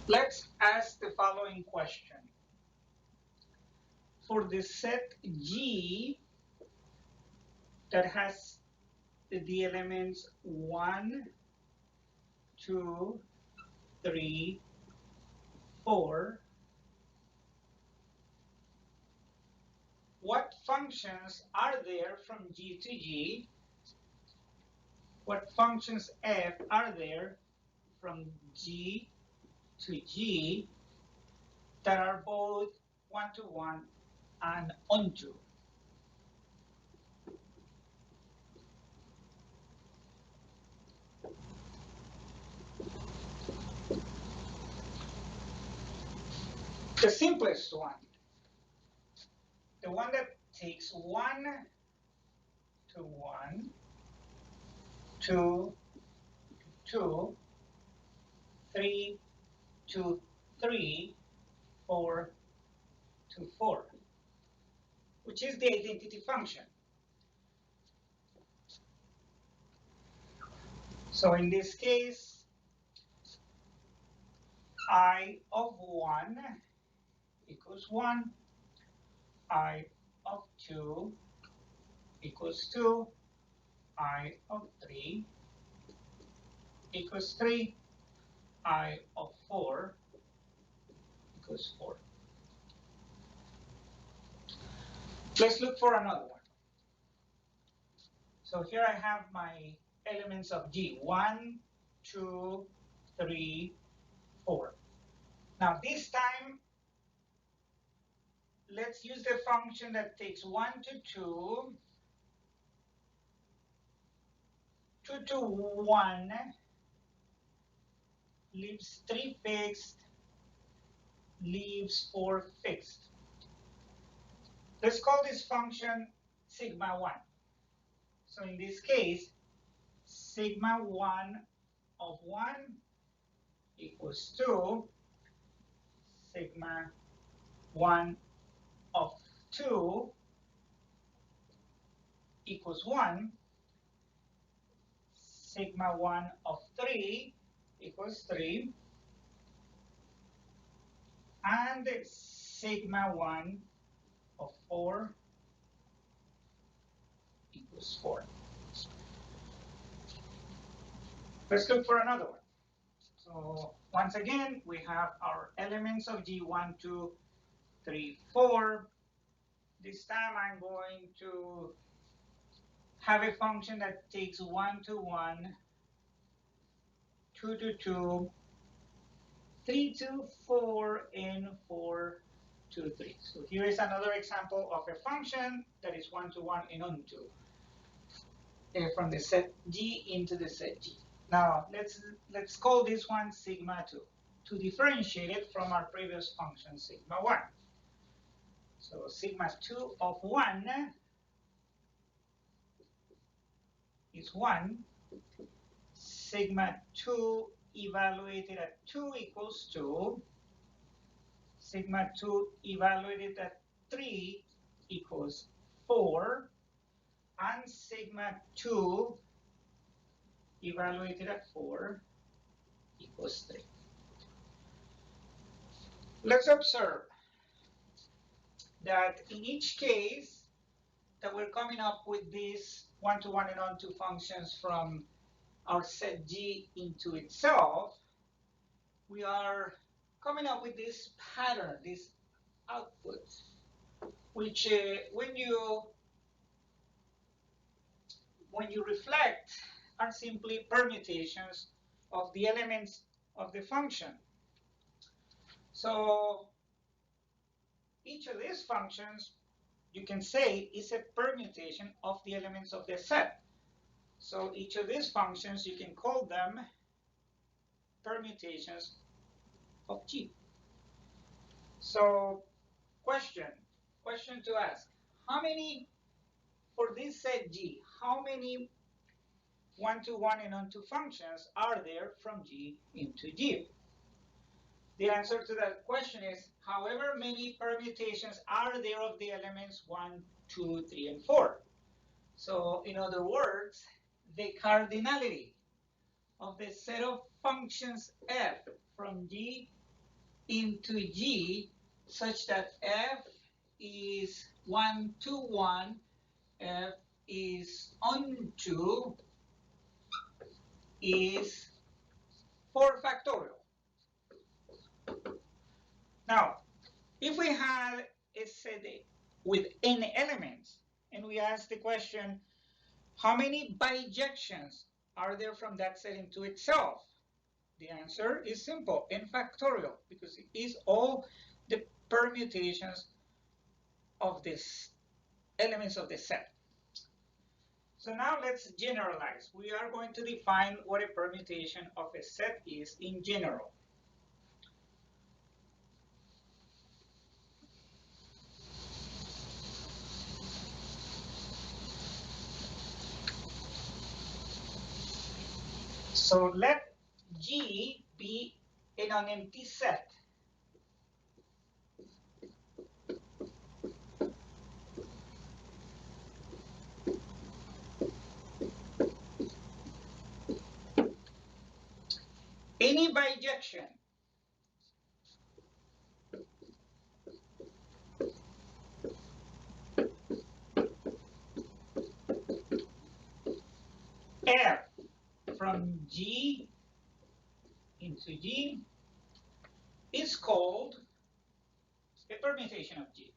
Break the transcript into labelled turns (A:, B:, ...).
A: Let's ask the following question. For the set G that has the elements 1, 2, 3, 4, what functions are there from G to G? What functions f are there from G to G that are both one-to-one and onto? The simplest one, the one that takes 1 to 1, 2 to 2, 3 to 3, 4 to 4, which is the identity function. So in this case, I of 1 equals 1, I of 2 equals 2, I of 3 equals 3, I of 4 equals 4. Let's look for another one. So here I have my elements of G, 1, 2, 3, 4. Now this time, let's use the function that takes 1 to 2, 2 to 1, leaves 3 fixed, leaves 4 fixed. Let's call this function sigma 1. So in this case, sigma 1 of 1 equals 2, sigma 1 of 2 equals 1, sigma 1 of 3 equals 3, and sigma 1 of 4 equals 4. Let's look for another one. So once again, we have our elements of G, 1, 2, 3, 4. This time I'm going to have a function that takes 1 to 1, 2 to 2, 3 to 4, and 4 to 3. So here is another example of a function that is 1 to 1 and onto from the set G into the set G. Now let's call this one sigma 2 to differentiate it from our previous function sigma 1. So sigma 2 of 1 is 1. Sigma 2 evaluated at 2 equals 2. Sigma 2 evaluated at 3 equals 4. And sigma 2 evaluated at 4 equals 3. Let's observe that in each case that we're coming up with these one-to-one and onto functions from our set G into itself, we are coming up with this pattern, this output, which when you reflect are simply permutations of the elements of the function. So each of these functions, you can say, is a permutation of the elements of the set. So each of these functions, you can call them permutations of G. So question to ask, how many, for this set G, how many one-to-one and onto functions are there from G into G? The answer to that question is however many permutations are there of the elements 1, 2, 3, and 4. So in other words, the cardinality of the set of functions f from G into G such that F is 1 to 1, F is onto is 4 factorial. Now, if we had a set with n elements and we ask the question, how many bijections are there from that set into itself? The answer is simple, n factorial, because it is all the permutations of these elements of the set. So now let's generalize. We are going to define what a permutation of a set is in general. So let G be a non-empty set. Any bijection F from G into G is called a permutation of G.